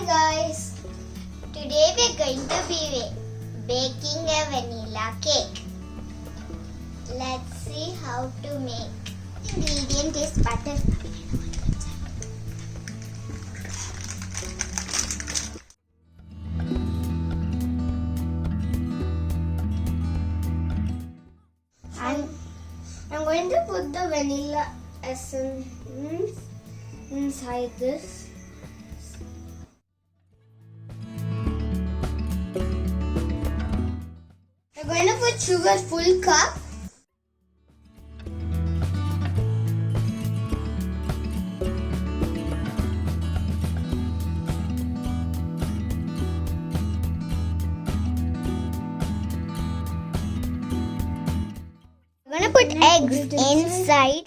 Hi guys! Today we are going to be baking a vanilla cake. Let's see how to make. Ingredient is butter. I'm going to put the vanilla essence inside this. We're going to put sugar full cup. We're going to put eggs inside.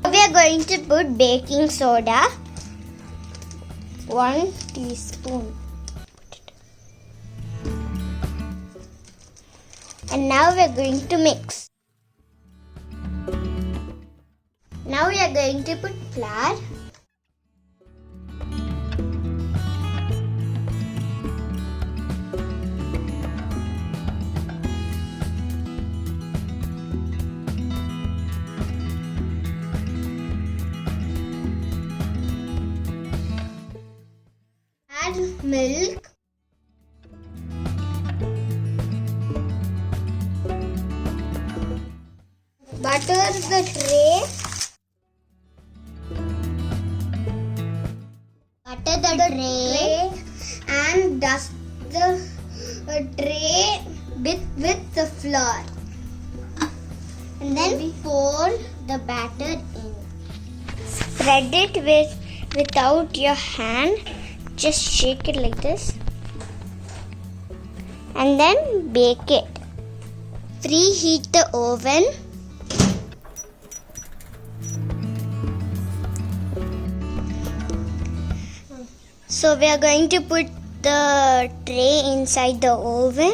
We are going to put baking soda, 1 teaspoon. And now we are going to mix. Now we are going to put flour. Add milk. Butter the tray. Butter the tray and dust the tray with the flour. And then pour the batter in. Spread it without your hand. Just shake it like this. And then bake it. Preheat the oven. So we are going to put the tray inside the oven.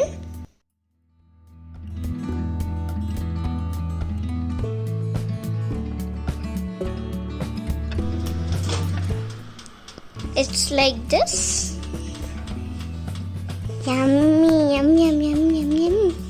It's like this. Yummy, yum, yum, yum, yum, yum.